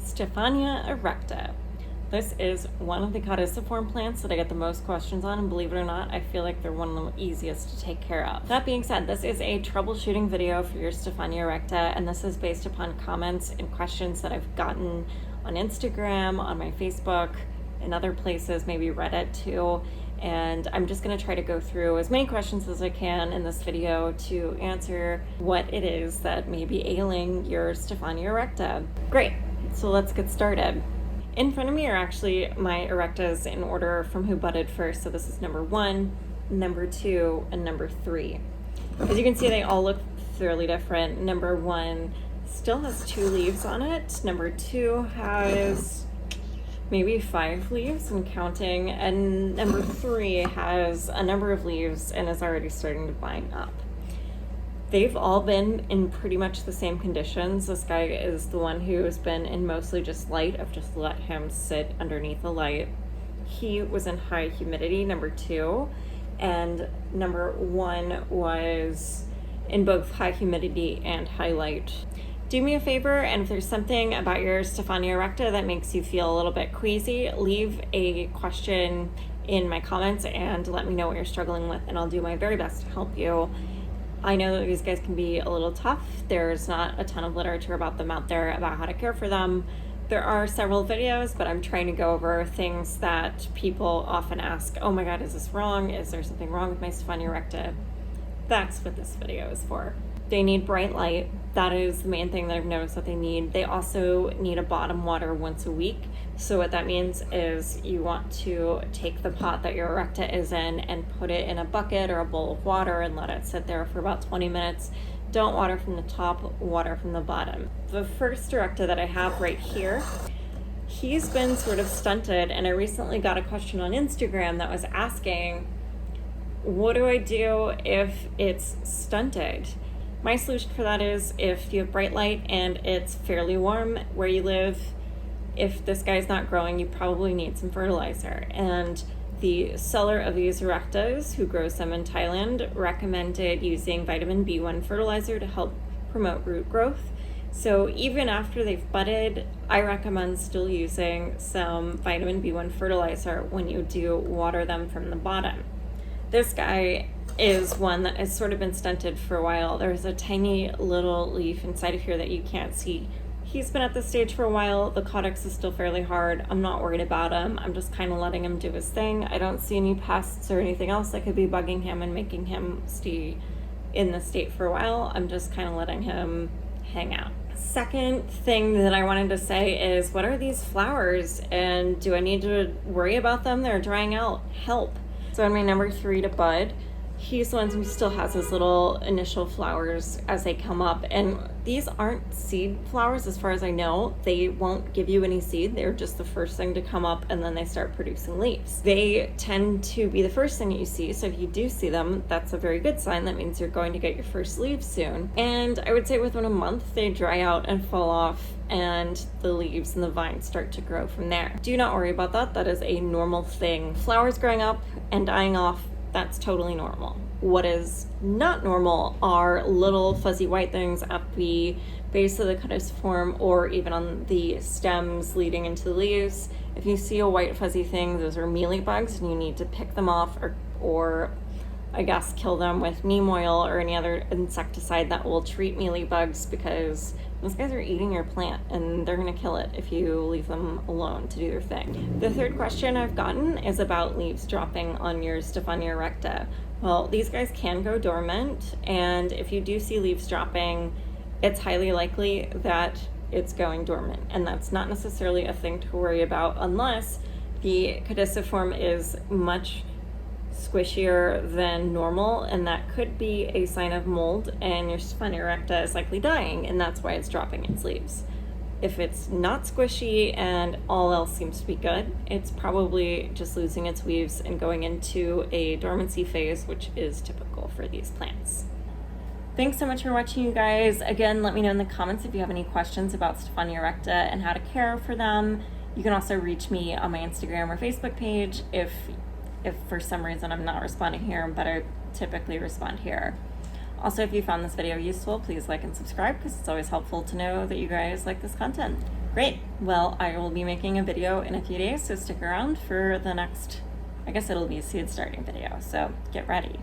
Stephania Erecta. This is one of the caudiciform plants that I get the most questions on, and believe it or not, I feel like they're one of the easiest to take care of. That being said, this is a troubleshooting video for your Stephania Erecta, and this is based upon comments and questions that I've gotten on Instagram, on my Facebook, and other places, maybe Reddit too. And I'm just going to try to go through as many questions as I can in this video to answer what it is that may be ailing your Stephania Erecta. Great, so let's get started. In front of me are actually my erectas in order from who budded first. So this is number 1, number 2, and number 3. As you can see, they all look fairly different. Number 1 still has 2 leaves on it. Number 2 has maybe 5 leaves and counting, and number 3 has a number of leaves and is already starting to vine up. They've all been in pretty much the same conditions. This guy is the one who has been in mostly just light. I've just let him sit underneath the light. He was in high humidity, number 2, and number 1 was in both high humidity and high light. Do me a favor, and if there's something about your Stephania Erecta that makes you feel a little bit queasy, leave a question in my comments and let me know what you're struggling with, and I'll do my very best to help you. I know that these guys can be a little tough. There's not a ton of literature about them out there about how to care for them. There are several videos, but I'm trying to go over things that people often ask. Oh my God, is this wrong? Is there something wrong with my Stephania Erecta? That's what this video is for. They need bright light. That is the main thing that I've noticed that they need. They also need a bottom water once a week. So what that means is you want to take the pot that your erecta is in and put it in a bucket or a bowl of water and let it sit there for about 20 minutes. Don't water from the top, water from the bottom. The first erecta that I have right here, he's been sort of stunted, and I recently got a question on Instagram that was asking, what do I do if it's stunted? My solution for that is, if you have bright light and it's fairly warm where you live, if this guy's not growing, you probably need some fertilizer. And the seller of these erectas, who grows them in Thailand, recommended using vitamin B1 fertilizer to help promote root growth. So even after they've budded, I recommend still using some vitamin B1 fertilizer when you do water them from the bottom. This guy is one that has sort of been stunted for a while. There's a tiny little leaf inside of here that you can't see. He's been at this stage for a while. The caudex is still fairly hard. I'm not worried about him. I'm just kind of letting him do his thing. I don't see any pests or anything else that could be bugging him and making him stay in this state for a while. I'm just kind of letting him hang out. Second thing that I wanted to say is, what are these flowers, and do I need to worry about them? They're drying out. Help. So in my number 3 to bud, he's the one who still has his little initial flowers as they come up. And these aren't seed flowers as far as I know. They won't give you any seed. They're just the first thing to come up, and then they start producing leaves. They tend to be the first thing that you see. So if you do see them, that's a very good sign. That means you're going to get your first leaves soon. And I would say within a month, they dry out and fall off, and the leaves and the vines start to grow from there. Do not worry about that. That is a normal thing. Flowers growing up and dying off, that's totally normal. What is not normal are little fuzzy white things at the base of the caudiciform or even on the stems leading into the leaves. If you see a white fuzzy thing, those are mealybugs, and you need to pick them off or I guess kill them with neem oil or any other insecticide that will treat mealybugs, because those guys are eating your plant and they're gonna kill it if you leave them alone to do their thing. The third question I've gotten is about leaves dropping on your Stephania Erecta. Well, these guys can go dormant, and if you do see leaves dropping, it's highly likely that it's going dormant, and that's not necessarily a thing to worry about unless the caudiciform is much squishier than normal, and that could be a sign of mold, and your Stephania Erecta is likely dying, and that's why it's dropping its leaves. If it's not squishy and all else seems to be good, it's probably just losing its leaves and going into a dormancy phase, which is typical for these plants. Thanks so much for watching, you guys. Again, let me know in the comments if you have any questions about Stephania Erecta and how to care for them. You can also reach me on my Instagram or Facebook page if for some reason I'm not responding here, but I typically respond here. Also, if you found this video useful, please like and subscribe, because it's always helpful to know that you guys like this content. Great. Well, I will be making a video in a few days, so stick around for the next, I guess it'll be a seed starting video, so get ready.